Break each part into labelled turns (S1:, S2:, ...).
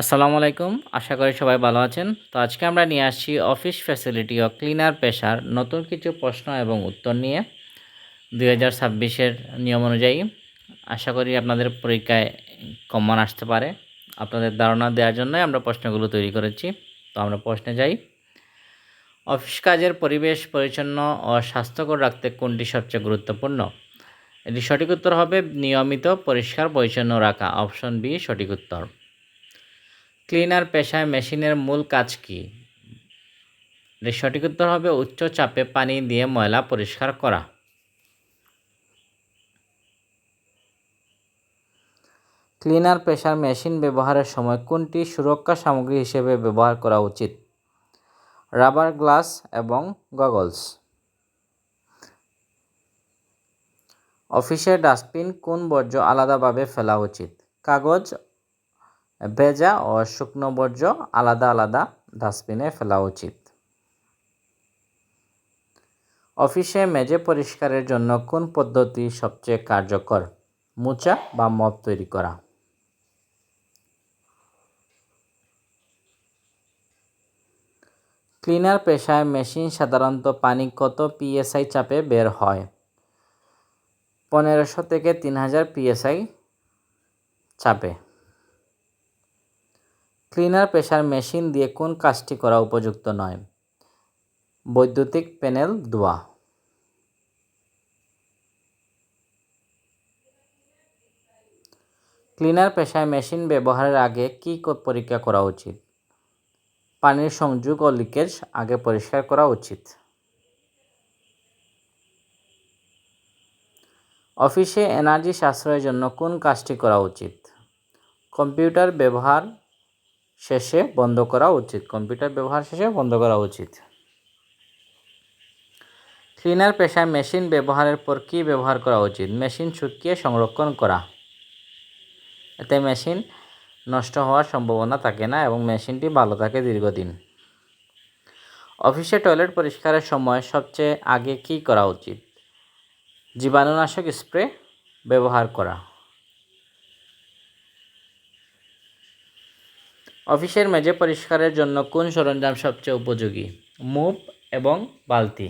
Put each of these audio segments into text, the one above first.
S1: আসসালামু আলাইকুম। আশা করি সবাই ভালো আছেন। তো আজকে আমরা নিয়ে আসছি অফিস ফ্যাসিলিটি ও ক্লিনার পেশার নতুন কিছু প্রশ্ন এবং উত্তর নিয়ে 2026 নিয়ম অনুযায়ী। আশা করি আপনাদের পরীক্ষায় কমন আসতে পারে। আপনাদের ধারণা দেওয়ার জন্যই আমরা প্রশ্নগুলো তৈরি করেছি। তো আমরা প্রশ্নে যাই। অফিস কাজের পরিবেশ পরিচ্ছন্ন ও স্বাস্থ্যকর রাখতে কোনটি সবচেয়ে গুরুত্বপূর্ণ? এটি সঠিক উত্তর হবে নিয়মিত পরিষ্কার পরিচ্ছন্ন রাখা। অপশন বি সঠিক উত্তর। ক্লিনার পেশায় মেশিনের মূল কাজ কী? এর সঠিক উত্তর হবে উচ্চ চাপে পানি দিয়ে ময়লা পরিষ্কার করা। ক্লিনার পেশার মেশিন ব্যবহারের সময় কোনটি সুরক্ষা সামগ্রী হিসেবে ব্যবহার করা উচিত? রাবার গ্লাস এবং গগলস। অফিসের ডাস্টবিন কোন বর্জ্য আলাদাভাবে ফেলা উচিত? কাগজ, ভেজা ও শুকনো বর্জ্য আলাদা আলাদা ডাস্টবিনে ফেলা উচিত। অফিসে মেঝে পরিষ্কারের জন্য কোন পদ্ধতি সবচেয়ে কার্যকর? মোছা বা মপ তৈরি করা। ক্লিনার পেশায় মেশিন সাধারণত পানি কত পিএসআই চাপে বের হয়? 1500 থেকে 3000 পিএসআই চাপে। ক্লিনার পেশার মেশিন দিয়ে কোন কাজটি করা উপযুক্ত নয়? বৈদ্যুতিক প্যানেল ধোয়া। ক্লিনার পেশায় মেশিন ব্যবহারের আগে কী পরীক্ষা করা উচিত? পানির সংযোগ ও লিকেজ আগে পরিষ্কার করা উচিত। অফিসে এনার্জি সাশ্রয়ের জন্য কোন কাজটি করা উচিত? কম্পিউটার ব্যবহার শেষে বন্ধ করা উচিত। ক্লিনার পেশায় মেশিন ব্যবহারের পর কী ব্যবহার করা উচিত? মেশিন শুকিয়ে সংরক্ষণ করা। এতে মেশিন নষ্ট হওয়ার সম্ভাবনা থাকে না এবং মেশিনটি ভালো থাকে দীর্ঘদিন। অফিসে টয়লেট পরিষ্কারের সময় সবচেয়ে আগে কী করা উচিত? জীবাণুনাশক স্প্রে ব্যবহার করা। অফিসের মেঝে পরিষ্কারের জন্য কোন সরঞ্জাম সবচেয়ে উপযোগী? মুপ এবং বালতি।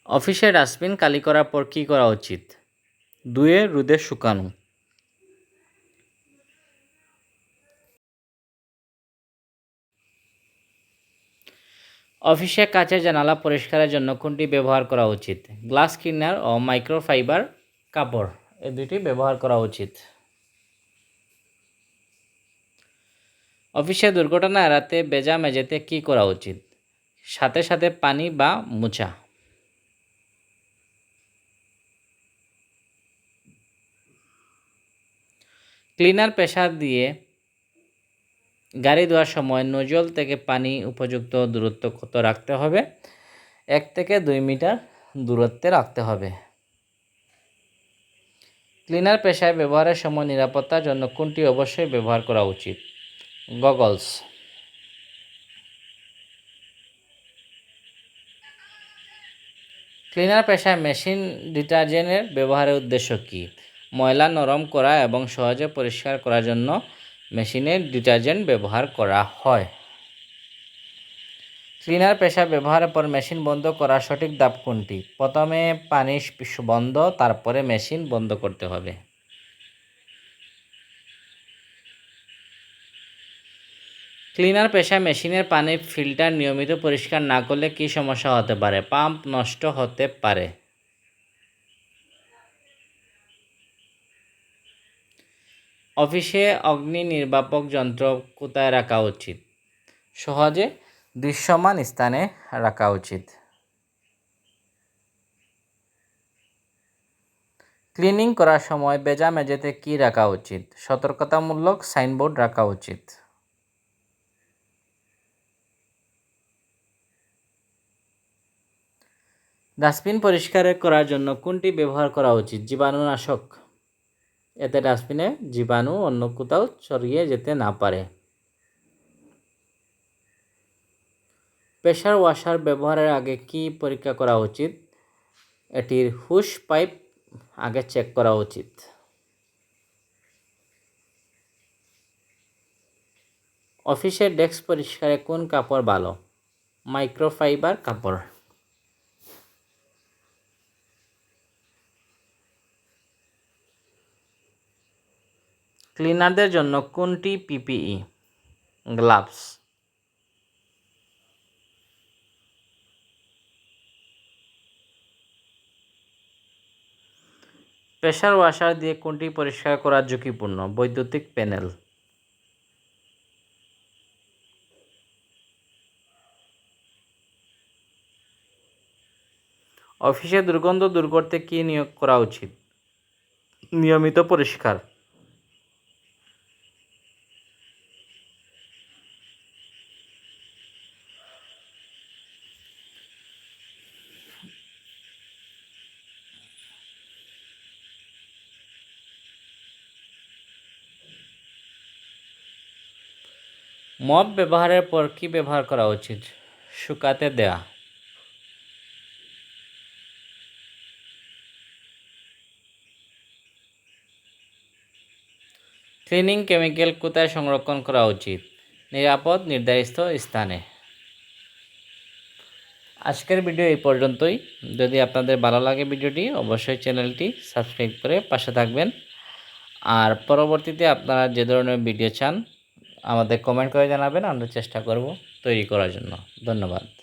S1: অফিসে ডাস্টবিন খালি করার পর কী করা উচিত? ধুয়ে রোদে শুকানো। অফিসে কাচের জানালা পরিষ্কারের জন্য কোনটি ব্যবহার করা উচিত? গ্লাস ক্লিনার ও মাইক্রোফাইবার কাপড়, এই দুটি ব্যবহার করা উচিত। অফিসে দুর্ঘটনা এড়াতে ভেজা মেঝেতে কী করা উচিত? সাথে সাথে পানি বা মোছা। ক্লিনার পেশা দিয়ে গাড়ি ধোয়ার সময় নোজল থেকে পানি উপযুক্ত দূরত্ব কত রাখতে হবে? 1 থেকে 2 মিটার দূরত্বে রাখতে হবে। ক্লিনার পেশায় ব্যবহারের সময় নিরাপত্তার জন্য কোনটি অবশ্যই ব্যবহার করা উচিত? গগলস। ক্লিনার পেশায় মেশিন ডিটারজেন্টের ব্যবহারের উদ্দেশ্য কী? ময়লা নরম করা এবং সহজে পরিষ্কার করার জন্য মেশিনে ডিটারজেন্ট ব্যবহার করা হয়। ক্লিনার পেশা ব্যবহারের পর মেশিন বন্ধ করার সঠিক ধাপ কোনটি? প্রথমে পানি বন্ধ, তারপরে মেশিন বন্ধ করতে হবে। ক্লিনার পেশায় মেশিনের পানির ফিল্টার নিয়মিত পরিষ্কার না করলে কী সমস্যা হতে পারে? পাম্প নষ্ট হতে পারে। অফিসে অগ্নি নির্বাপক যন্ত্র কোথায় রাখা উচিত? সহজে দৃশ্যমান স্থানে রাখা উচিত। ক্লিনিং করার সময় ভেজা মেঝেতে কী রাখা উচিত? সতর্কতামূলক সাইনবোর্ড রাখা উচিত। ডাস্টবিন পরিষ্কার করার জন্য কোনটি ব্যবহার করা উচিত? জীবাণুনাশক। এতে ডাস্টবিনে জীবাণু অন্য কোথাও ছড়িয়ে যেতে না পারে। প্রেসার ওয়াশার ব্যবহারের আগে কী পরীক্ষা করা উচিত? এটির হুশ পাইপ আগে চেক করা উচিত। অফিসের ডেস্ক পরিষ্কারে কোন কাপড় ভালো? মাইক্রোফাইবার কাপড়। ক্লিনারদের জন্য কোনটি পিপিই? গ্লাভস। প্রেসার ওয়াশার দিয়ে কোনটি পরিষ্কার করা ঝুঁকিপূর্ণ? বৈদ্যুতিক প্যানেল। অফিসে দুর্গন্ধ দূর করতে কী নিয়োগ করা উচিত? নিয়মিত পরিষ্কার। মপ ব্যবহারের পর কি ব্যবহার করা উচিত? শুকাতে দেয়া। ক্লিনিং কেমিক্যাল কোথায় সংরক্ষণ করা উচিত? নিরাপদ নির্ধারিত স্থানে। আজকের ভিডিও এই পর্যন্তই। যদি আপনাদের ভালো লাগে ভিডিওটি, অবশ্যই চ্যানেলটি সাবস্ক্রাইব করে পাশে থাকবেন। আর পরবর্তীতে আপনারা যে ধরনের ভিডিও চান আমাদের কমেন্ট করে জানাবেন, আমরা চেষ্টা করব তৈরি করার জন্য। ধন্যবাদ।